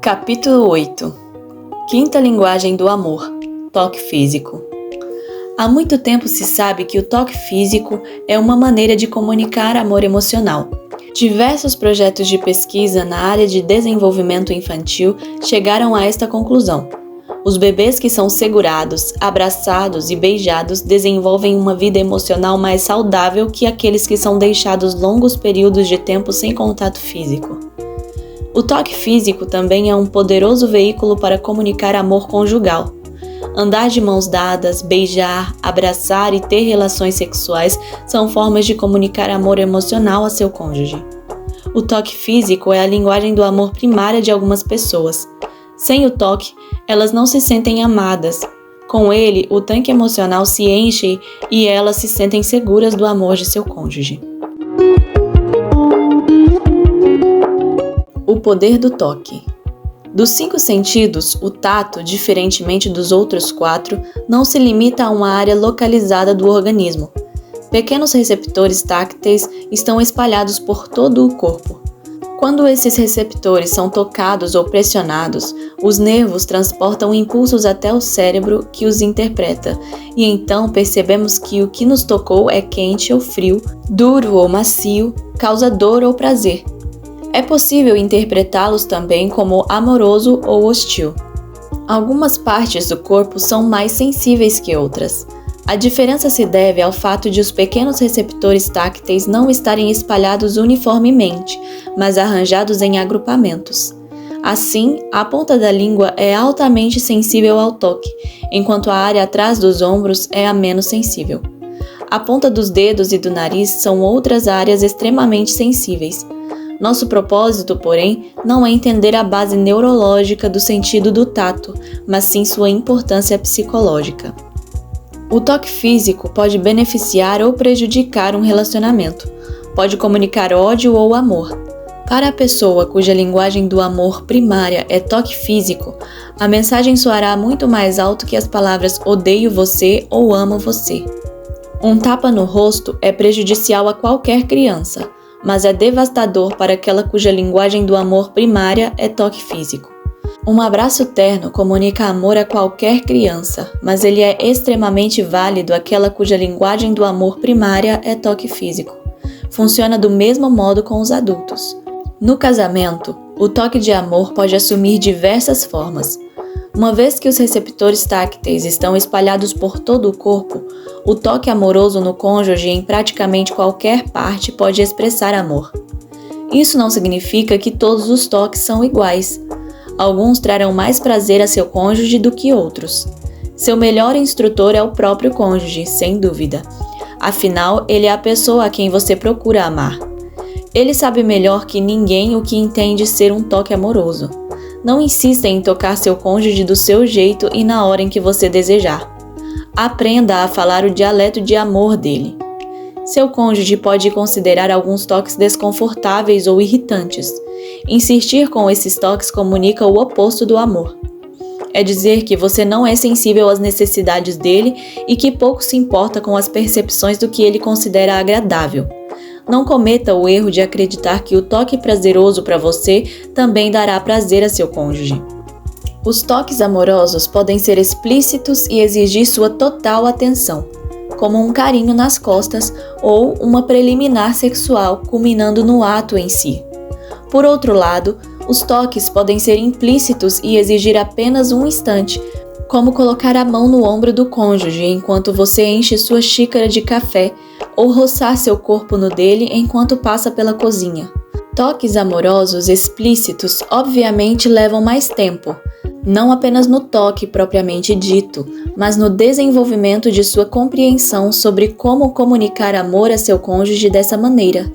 Capítulo 8. Quinta linguagem do amor: toque físico. Há muito tempo se sabe que o toque físico é uma maneira de comunicar amor emocional. Diversos projetos de pesquisa na área de desenvolvimento infantil chegaram a esta conclusão. Os bebês que são segurados, abraçados e beijados desenvolvem uma vida emocional mais saudável que aqueles que são deixados longos períodos de tempo sem contato físico. O toque físico também é um poderoso veículo para comunicar amor conjugal. Andar de mãos dadas, beijar, abraçar e ter relações sexuais são formas de comunicar amor emocional a seu cônjuge. O toque físico é a linguagem do amor primária de algumas pessoas. Sem o toque, elas não se sentem amadas. Com ele, o tanque emocional se enche e elas se sentem seguras do amor de seu cônjuge. O poder do toque. Dos 5 sentidos, o tato, diferentemente dos outros 4, não se limita a uma área localizada do organismo. Pequenos receptores tácteis estão espalhados por todo o corpo. Quando esses receptores são tocados ou pressionados, os nervos transportam impulsos até o cérebro que os interpreta, e então percebemos que o que nos tocou é quente ou frio, duro ou macio, causa dor ou prazer. É possível interpretá-los também como amoroso ou hostil. Algumas partes do corpo são mais sensíveis que outras. A diferença se deve ao fato de os pequenos receptores tácteis não estarem espalhados uniformemente, mas arranjados em agrupamentos. Assim, a ponta da língua é altamente sensível ao toque, enquanto a área atrás dos ombros é a menos sensível. A ponta dos dedos e do nariz são outras áreas extremamente sensíveis. Nosso propósito, porém, não é entender a base neurológica do sentido do tato, mas sim sua importância psicológica. O toque físico pode beneficiar ou prejudicar um relacionamento. Pode comunicar ódio ou amor. Para a pessoa cuja linguagem do amor primária é toque físico, a mensagem soará muito mais alto que as palavras odeio você ou amo você. Um tapa no rosto é prejudicial a qualquer criança, mas é devastador para aquela cuja linguagem do amor primária é toque físico. Um abraço terno comunica amor a qualquer criança, mas ele é extremamente válido àquela cuja linguagem do amor primária é toque físico. Funciona do mesmo modo com os adultos. No casamento, o toque de amor pode assumir diversas formas. Uma vez que os receptores tácteis estão espalhados por todo o corpo, o toque amoroso no cônjuge em praticamente qualquer parte pode expressar amor. Isso não significa que todos os toques são iguais. Alguns trarão mais prazer a seu cônjuge do que outros. Seu melhor instrutor é o próprio cônjuge, sem dúvida. Afinal, ele é a pessoa a quem você procura amar. Ele sabe melhor que ninguém o que entende ser um toque amoroso. Não insista em tocar seu cônjuge do seu jeito e na hora em que você desejar. Aprenda a falar o dialeto de amor dele. Seu cônjuge pode considerar alguns toques desconfortáveis ou irritantes. Insistir com esses toques comunica o oposto do amor. É dizer que você não é sensível às necessidades dele e que pouco se importa com as percepções do que ele considera agradável. Não cometa o erro de acreditar que o toque prazeroso para você também dará prazer a seu cônjuge. Os toques amorosos podem ser explícitos e exigir sua total atenção, como um carinho nas costas ou uma preliminar sexual culminando no ato em si. Por outro lado, os toques podem ser implícitos e exigir apenas um instante, como colocar a mão no ombro do cônjuge enquanto você enche sua xícara de café ou roçar seu corpo no dele enquanto passa pela cozinha. Toques amorosos explícitos obviamente levam mais tempo, não apenas no toque propriamente dito, mas no desenvolvimento de sua compreensão sobre como comunicar amor a seu cônjuge dessa maneira.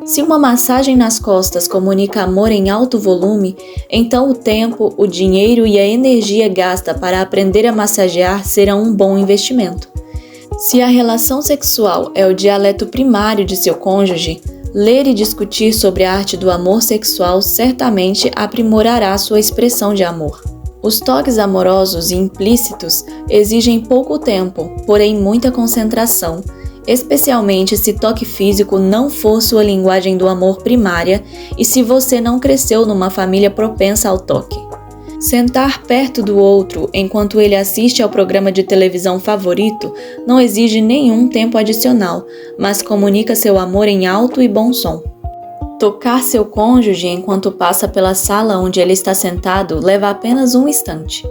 Se uma massagem nas costas comunica amor em alto volume, então o tempo, o dinheiro e a energia gasta para aprender a massagear serão um bom investimento. Se a relação sexual é o dialeto primário de seu cônjuge, ler e discutir sobre a arte do amor sexual certamente aprimorará sua expressão de amor. Os toques amorosos e implícitos exigem pouco tempo, porém muita concentração, especialmente se toque físico não for sua linguagem do amor primária e se você não cresceu numa família propensa ao toque. Sentar perto do outro enquanto ele assiste ao programa de televisão favorito não exige nenhum tempo adicional, mas comunica seu amor em alto e bom som. Tocar seu cônjuge enquanto passa pela sala onde ele está sentado leva apenas um instante.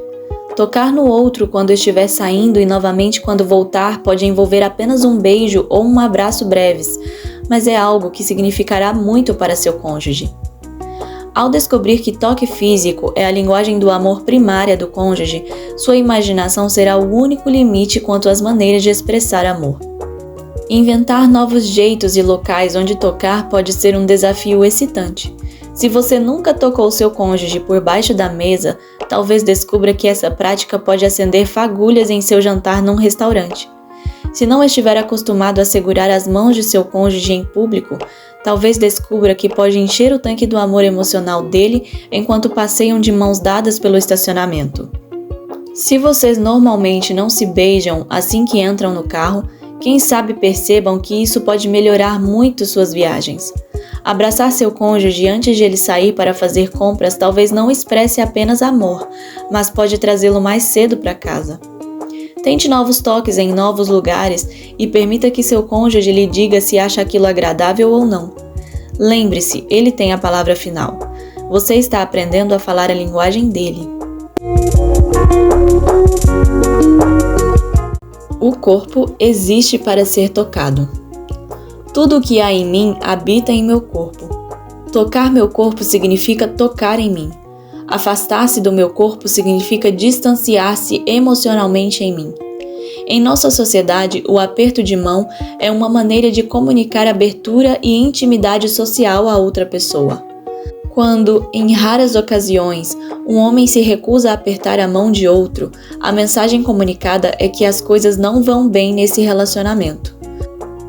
Tocar no outro quando estiver saindo e novamente quando voltar pode envolver apenas um beijo ou um abraço breves, mas é algo que significará muito para seu cônjuge. Ao descobrir que toque físico é a linguagem do amor primária do cônjuge, sua imaginação será o único limite quanto às maneiras de expressar amor. Inventar novos jeitos e locais onde tocar pode ser um desafio excitante. Se você nunca tocou seu cônjuge por baixo da mesa, talvez descubra que essa prática pode acender fagulhas em seu jantar num restaurante. Se não estiver acostumado a segurar as mãos de seu cônjuge em público, talvez descubra que pode encher o tanque do amor emocional dele enquanto passeiam de mãos dadas pelo estacionamento. Se vocês normalmente não se beijam assim que entram no carro, quem sabe percebam que isso pode melhorar muito suas viagens. Abraçar seu cônjuge antes de ele sair para fazer compras talvez não expresse apenas amor, mas pode trazê-lo mais cedo para casa. Tente novos toques em novos lugares e permita que seu cônjuge lhe diga se acha aquilo agradável ou não. Lembre-se, ele tem a palavra final. Você está aprendendo a falar a linguagem dele. O corpo existe para ser tocado. Tudo o que há em mim habita em meu corpo. Tocar meu corpo significa tocar em mim. Afastar-se do meu corpo significa distanciar-se emocionalmente em mim. Em nossa sociedade, o aperto de mão é uma maneira de comunicar abertura e intimidade social a outra pessoa. Quando, em raras ocasiões, um homem se recusa a apertar a mão de outro, a mensagem comunicada é que as coisas não vão bem nesse relacionamento.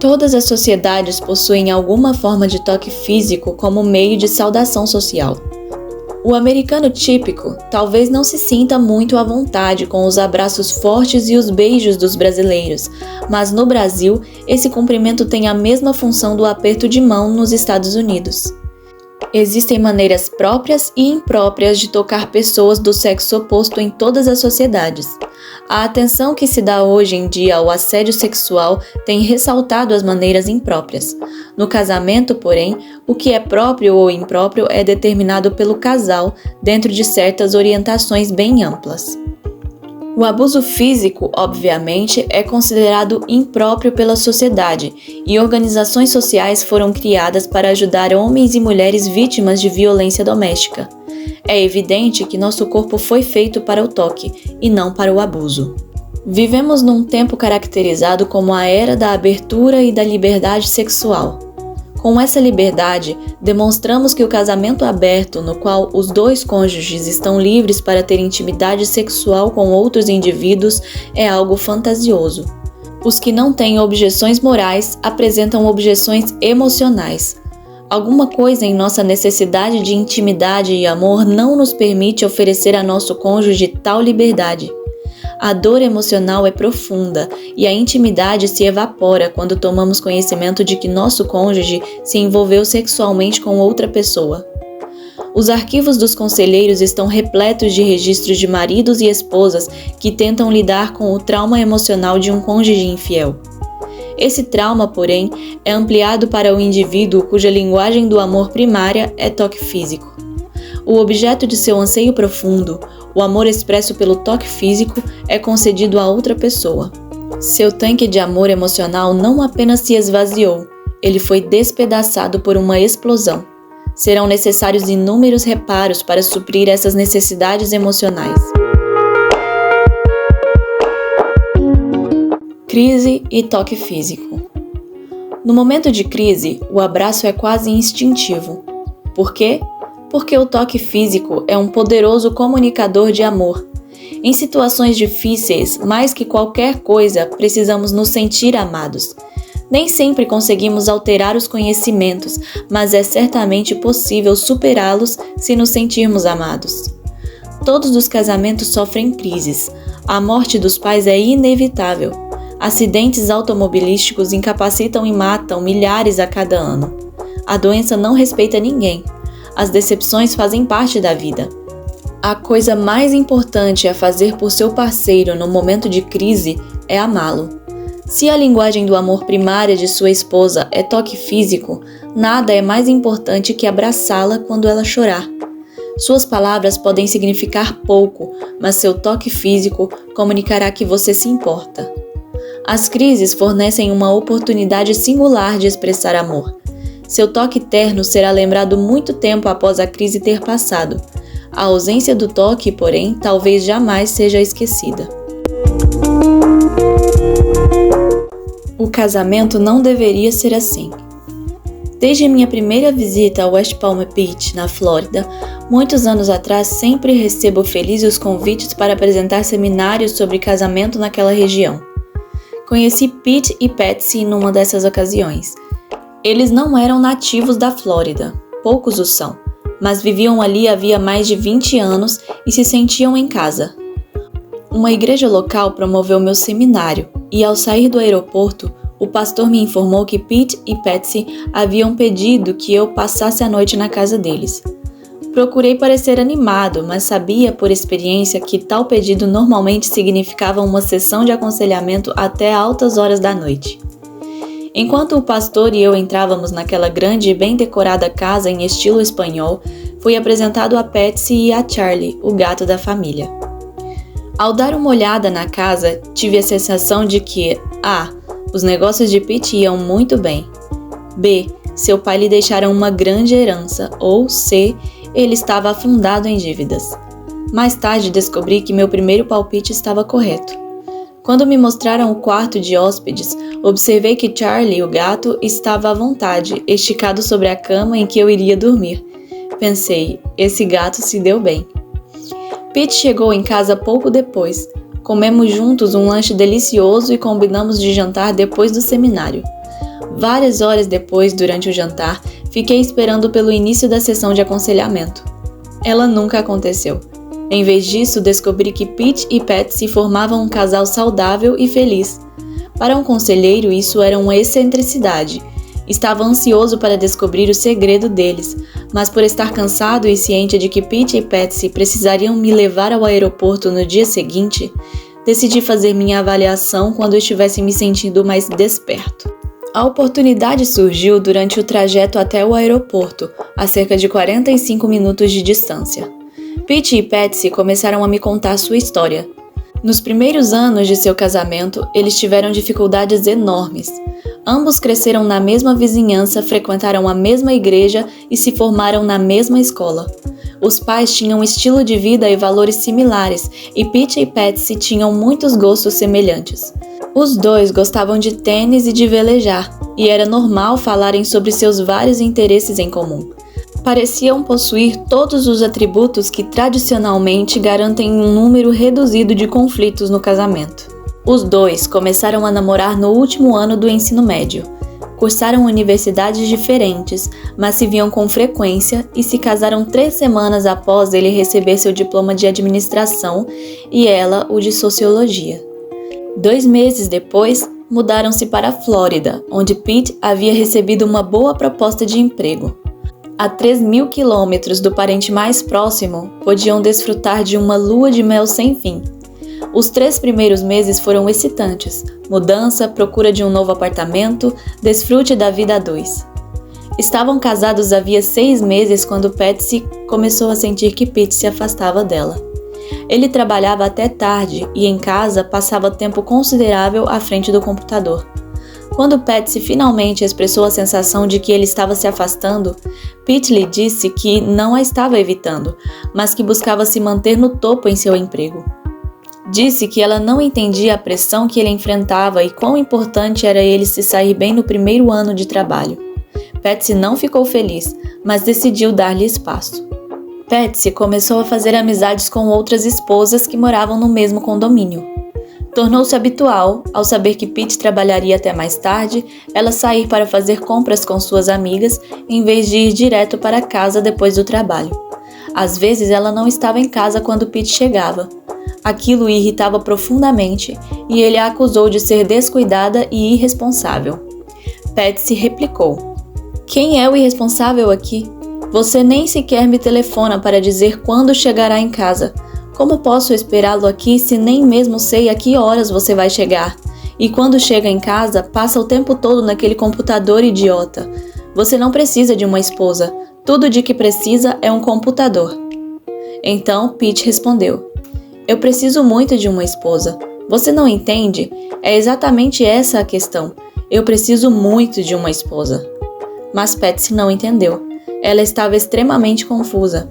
Todas as sociedades possuem alguma forma de toque físico como meio de saudação social. O americano típico talvez não se sinta muito à vontade com os abraços fortes e os beijos dos brasileiros, mas no Brasil, esse cumprimento tem a mesma função do aperto de mão nos Estados Unidos. Existem maneiras próprias e impróprias de tocar pessoas do sexo oposto em todas as sociedades. A atenção que se dá hoje em dia ao assédio sexual tem ressaltado as maneiras impróprias. No casamento, porém, o que é próprio ou impróprio é determinado pelo casal dentro de certas orientações bem amplas. O abuso físico, obviamente, é considerado impróprio pela sociedade e organizações sociais foram criadas para ajudar homens e mulheres vítimas de violência doméstica. É evidente que nosso corpo foi feito para o toque e não para o abuso. Vivemos num tempo caracterizado como a era da abertura e da liberdade sexual. Com essa liberdade, demonstramos que o casamento aberto, no qual os dois cônjuges estão livres para ter intimidade sexual com outros indivíduos, é algo fantasioso. Os que não têm objeções morais apresentam objeções emocionais. Alguma coisa em nossa necessidade de intimidade e amor não nos permite oferecer a nosso cônjuge tal liberdade. A dor emocional é profunda e a intimidade se evapora quando tomamos conhecimento de que nosso cônjuge se envolveu sexualmente com outra pessoa. Os arquivos dos conselheiros estão repletos de registros de maridos e esposas que tentam lidar com o trauma emocional de um cônjuge infiel. Esse trauma, porém, é ampliado para o indivíduo cuja linguagem do amor primária é toque físico. O objeto de seu anseio profundo, o amor expresso pelo toque físico, é concedido a outra pessoa. Seu tanque de amor emocional não apenas se esvaziou, ele foi despedaçado por uma explosão. Serão necessários inúmeros reparos para suprir essas necessidades emocionais. Crise e toque físico. No momento de crise, o abraço é quase instintivo. Por quê? Porque o toque físico é um poderoso comunicador de amor. Em situações difíceis, mais que qualquer coisa, precisamos nos sentir amados. Nem sempre conseguimos alterar os conhecimentos, mas é certamente possível superá-los se nos sentirmos amados. Todos os casamentos sofrem crises. A morte dos pais é inevitável. Acidentes automobilísticos incapacitam e matam milhares a cada ano. A doença não respeita ninguém. As decepções fazem parte da vida. A coisa mais importante a fazer por seu parceiro no momento de crise é amá-lo. Se a linguagem do amor primária de sua esposa é toque físico, nada é mais importante que abraçá-la quando ela chorar. Suas palavras podem significar pouco, mas seu toque físico comunicará que você se importa. As crises fornecem uma oportunidade singular de expressar amor. Seu toque terno será lembrado muito tempo após a crise ter passado. A ausência do toque, porém, talvez jamais seja esquecida. O casamento não deveria ser assim. Desde minha primeira visita a West Palm Beach, na Flórida, muitos anos atrás, sempre recebo felizes os convites para apresentar seminários sobre casamento naquela região. Conheci Pete e Patsy numa dessas ocasiões. Eles não eram nativos da Flórida, poucos o são, mas viviam ali havia mais de 20 anos e se sentiam em casa. Uma igreja local promoveu meu seminário e, ao sair do aeroporto, o pastor me informou que Pete e Patsy haviam pedido que eu passasse a noite na casa deles. Procurei parecer animado, mas sabia por experiência que tal pedido normalmente significava uma sessão de aconselhamento até altas horas da noite. Enquanto o pastor e eu entrávamos naquela grande e bem decorada casa em estilo espanhol, fui apresentado a Patsy e a Charlie, o gato da família. Ao dar uma olhada na casa, tive a sensação de que A. Os negócios de Pete iam muito bem. B. Seu pai lhe deixara uma grande herança. Ou C. Ele estava afundado em dívidas. Mais tarde descobri que meu primeiro palpite estava correto. Quando me mostraram o quarto de hóspedes, observei que Charlie, o gato, estava à vontade, esticado sobre a cama em que eu iria dormir. Pensei, esse gato se deu bem. Pete chegou em casa pouco depois. Comemos juntos um lanche delicioso e combinamos de jantar depois do seminário. Várias horas depois, durante o jantar, fiquei esperando pelo início da sessão de aconselhamento. Ela nunca aconteceu. Em vez disso, descobri que Pete e Patsy formavam um casal saudável e feliz. Para um conselheiro, isso era uma excentricidade. Estava ansioso para descobrir o segredo deles, mas por estar cansado e ciente de que Pete e Patsy precisariam me levar ao aeroporto no dia seguinte, decidi fazer minha avaliação quando estivesse me sentindo mais desperto. A oportunidade surgiu durante o trajeto até o aeroporto, a cerca de 45 minutos de distância. Pete e Patsy começaram a me contar sua história. Nos primeiros anos de seu casamento, eles tiveram dificuldades enormes. Ambos cresceram na mesma vizinhança, frequentaram a mesma igreja e se formaram na mesma escola. Os pais tinham um estilo de vida e valores similares, e Pete e Patsy tinham muitos gostos semelhantes. Os dois gostavam de tênis e de velejar, e era normal falarem sobre seus vários interesses em comum. Pareciam possuir todos os atributos que tradicionalmente garantem um número reduzido de conflitos no casamento. Os dois começaram a namorar no último ano do ensino médio. Cursaram universidades diferentes, mas se viam com frequência e se casaram 3 semanas após ele receber seu diploma de administração e ela o de sociologia. 2 meses depois, mudaram-se para a Flórida, onde Pete havia recebido uma boa proposta de emprego. A 3.000 quilômetros do parente mais próximo, podiam desfrutar de uma lua de mel sem fim. Os 3 primeiros meses foram excitantes: mudança, procura de um novo apartamento, desfrute da vida a 2. Estavam casados havia 6 meses quando Patsy começou a sentir que Pete se afastava dela. Ele trabalhava até tarde e em casa passava tempo considerável à frente do computador. Quando Patsy finalmente expressou a sensação de que ele estava se afastando, Pete lhe disse que não a estava evitando, mas que buscava se manter no topo em seu emprego. Disse que ela não entendia a pressão que ele enfrentava e quão importante era ele se sair bem no primeiro ano de trabalho. Patsy não ficou feliz, mas decidiu dar-lhe espaço. Patsy começou a fazer amizades com outras esposas que moravam no mesmo condomínio. Tornou-se habitual, ao saber que Pete trabalharia até mais tarde, ela sair para fazer compras com suas amigas, em vez de ir direto para casa depois do trabalho. Às vezes ela não estava em casa quando Pete chegava. Aquilo o irritava profundamente e ele a acusou de ser descuidada e irresponsável. Patsy replicou: "Quem é o irresponsável aqui? Você nem sequer me telefona para dizer quando chegará em casa. Como posso esperá-lo aqui se nem mesmo sei a que horas você vai chegar? E quando chega em casa, passa o tempo todo naquele computador idiota. Você não precisa de uma esposa. Tudo de que precisa é um computador." Então Pete respondeu: "Eu preciso muito de uma esposa. Você não entende? É exatamente essa a questão. Eu preciso muito de uma esposa." Mas Patsy não entendeu. Ela estava extremamente confusa.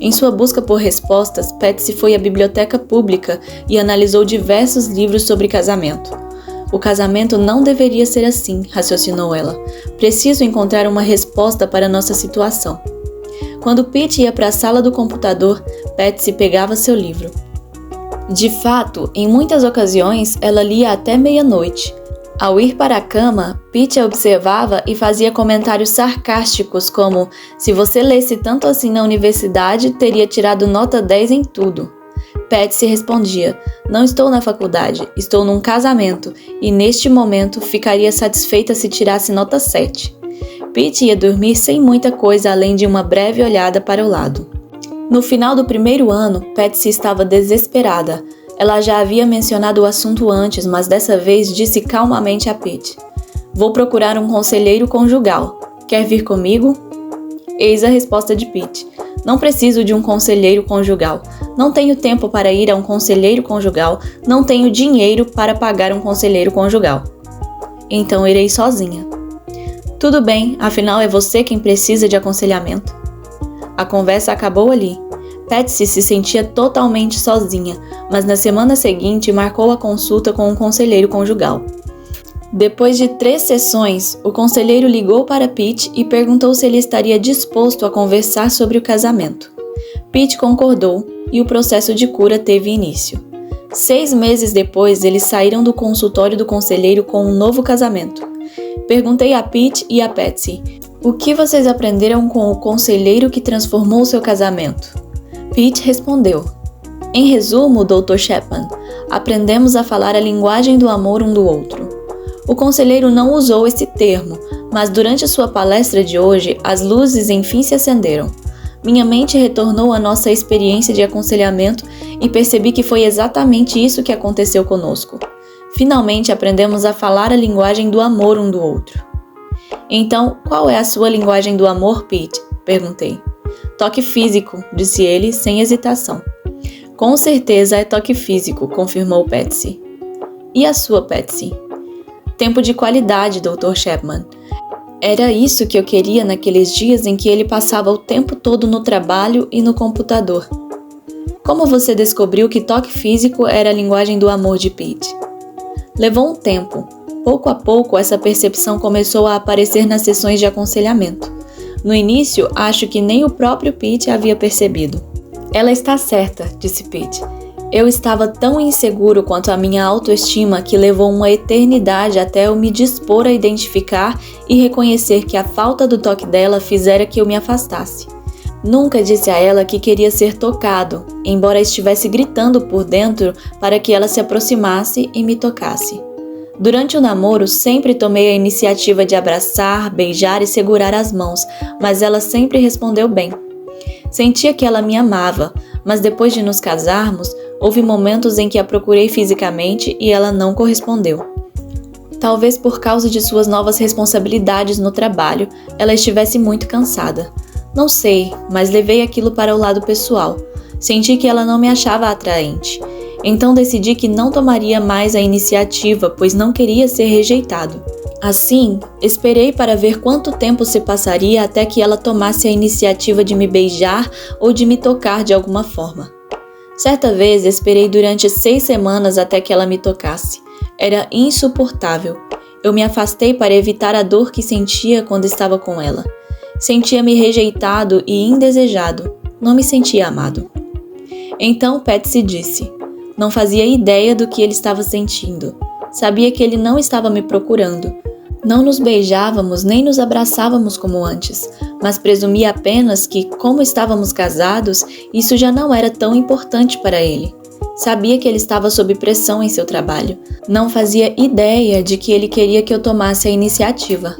Em sua busca por respostas, Patsy foi à biblioteca pública e analisou diversos livros sobre casamento. O casamento não deveria ser assim, raciocinou ela. Preciso encontrar uma resposta para nossa situação. Quando Pete ia para a sala do computador, Patsy pegava seu livro. De fato, em muitas ocasiões, ela lia até meia-noite. Ao ir para a cama, Pete a observava e fazia comentários sarcásticos como: "Se você lesse tanto assim na universidade, teria tirado nota 10 em tudo." Patsy respondia: "Não estou na faculdade, estou num casamento e neste momento ficaria satisfeita se tirasse nota 7. Pete ia dormir sem muita coisa além de uma breve olhada para o lado. No final do primeiro ano, Patsy estava desesperada. Ela já havia mencionado o assunto antes, mas dessa vez disse calmamente a Pete: "Vou procurar um conselheiro conjugal. Quer vir comigo?" Eis a resposta de Pete: "Não preciso de um conselheiro conjugal. Não tenho tempo para ir a um conselheiro conjugal. Não tenho dinheiro para pagar um conselheiro conjugal. Então irei sozinha." "Tudo bem, afinal é você quem precisa de aconselhamento." A conversa acabou ali. Patsy se sentia totalmente sozinha, mas na semana seguinte marcou a consulta com um conselheiro conjugal. Depois de 3 sessões, o conselheiro ligou para Pete e perguntou se ele estaria disposto a conversar sobre o casamento. Pete concordou e o processo de cura teve início. 6 meses depois, eles saíram do consultório do conselheiro com um novo casamento. Perguntei a Pete e a Patsy: "O que vocês aprenderam com o conselheiro que transformou seu casamento?" Pete respondeu: "Em resumo, Dr. Chapman, aprendemos a falar a linguagem do amor um do outro." O conselheiro não usou esse termo, mas durante sua palestra de hoje, as luzes enfim se acenderam. Minha mente retornou à nossa experiência de aconselhamento e percebi que foi exatamente isso que aconteceu conosco. Finalmente aprendemos a falar a linguagem do amor um do outro. "Então, qual é a sua linguagem do amor, Pete?" perguntei. "Toque físico", disse ele, sem hesitação. "Com certeza é toque físico", confirmou Patsy. "E a sua, Patsy?" "Tempo de qualidade, Dr. Chapman. Era isso que eu queria naqueles dias em que ele passava o tempo todo no trabalho e no computador." "Como você descobriu que toque físico era a linguagem do amor de Pete?" "Levou um tempo. Pouco a pouco, essa percepção começou a aparecer nas sessões de aconselhamento. No início, acho que nem o próprio Pete havia percebido." "Ela está certa", disse Pete. "Eu estava tão inseguro quanto a minha autoestima que levou uma eternidade até eu me dispor a identificar e reconhecer que a falta do toque dela fizera que eu me afastasse. Nunca disse a ela que queria ser tocado, embora estivesse gritando por dentro para que ela se aproximasse e me tocasse. Durante o namoro, sempre tomei a iniciativa de abraçar, beijar e segurar as mãos, mas ela sempre respondeu bem. Sentia que ela me amava, mas depois de nos casarmos, houve momentos em que a procurei fisicamente e ela não correspondeu. Talvez por causa de suas novas responsabilidades no trabalho, ela estivesse muito cansada. Não sei, mas levei aquilo para o lado pessoal. Senti que ela não me achava atraente. Então decidi que não tomaria mais a iniciativa, pois não queria ser rejeitado. Assim, esperei para ver quanto tempo se passaria até que ela tomasse a iniciativa de me beijar ou de me tocar de alguma forma. Certa vez, esperei durante 6 semanas até que ela me tocasse. Era insuportável. Eu me afastei para evitar a dor que sentia quando estava com ela. Sentia-me rejeitado e indesejado. Não me sentia amado. Então Patsy disse: "Não fazia ideia do que ele estava sentindo. Sabia que ele não estava me procurando. Não nos beijávamos nem nos abraçávamos como antes, mas presumia apenas que, como estávamos casados, isso já não era tão importante para ele. Sabia que ele estava sob pressão em seu trabalho. Não fazia ideia de que ele queria que eu tomasse a iniciativa.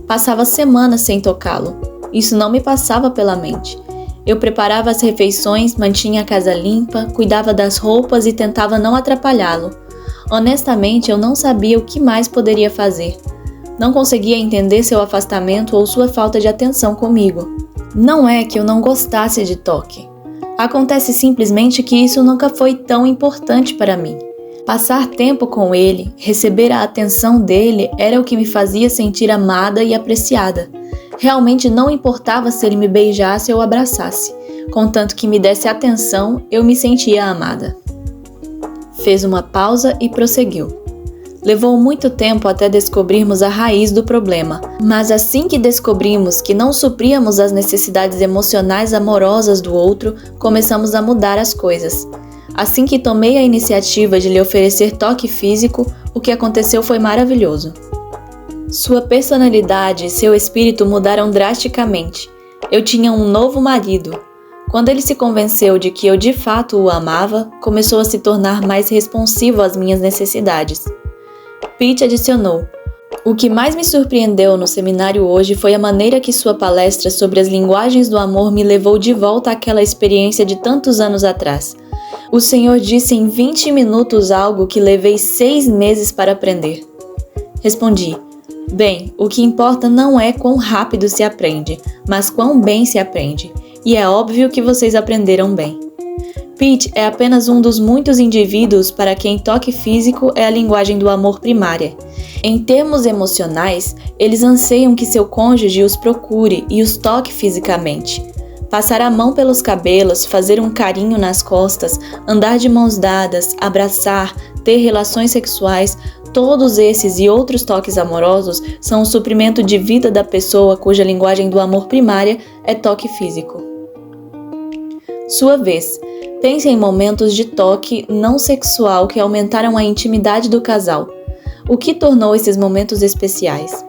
Passava semanas sem tocá-lo. Isso não me passava pela mente. Eu preparava as refeições, mantinha a casa limpa, cuidava das roupas e tentava não atrapalhá-lo. Honestamente, eu não sabia o que mais poderia fazer. Não conseguia entender seu afastamento ou sua falta de atenção comigo. Não é que eu não gostasse de toque. Acontece simplesmente que isso nunca foi tão importante para mim. Passar tempo com ele, receber a atenção dele era o que me fazia sentir amada e apreciada. Realmente não importava se ele me beijasse ou abraçasse. Contanto que me desse atenção, eu me sentia amada. Fez uma pausa e prosseguiu. Levou muito tempo até descobrirmos a raiz do problema, mas assim que descobrimos que não supríamos as necessidades emocionais amorosas do outro, começamos a mudar as coisas. Assim que tomei a iniciativa de lhe oferecer toque físico, o que aconteceu foi maravilhoso. Sua personalidade e seu espírito mudaram drasticamente. Eu tinha um novo marido. Quando ele se convenceu de que eu de fato o amava, começou a se tornar mais responsivo às minhas necessidades. Pete adicionou: "O que mais me surpreendeu no seminário hoje foi a maneira que sua palestra sobre as linguagens do amor me levou de volta àquela experiência de tantos anos atrás. O senhor disse em 20 minutos algo que levei 6 meses para aprender." Respondi: "Bem, o que importa não é quão rápido se aprende, mas quão bem se aprende. E é óbvio que vocês aprenderam bem." Pete é apenas um dos muitos indivíduos para quem toque físico é a linguagem do amor primária. Em termos emocionais, eles anseiam que seu cônjuge os procure e os toque fisicamente. Passar a mão pelos cabelos, fazer um carinho nas costas, andar de mãos dadas, abraçar, ter relações sexuais, todos esses e outros toques amorosos são o suprimento de vida da pessoa cuja linguagem do amor primária é toque físico. Sua vez. Pense em momentos de toque não sexual que aumentaram a intimidade do casal. O que tornou esses momentos especiais?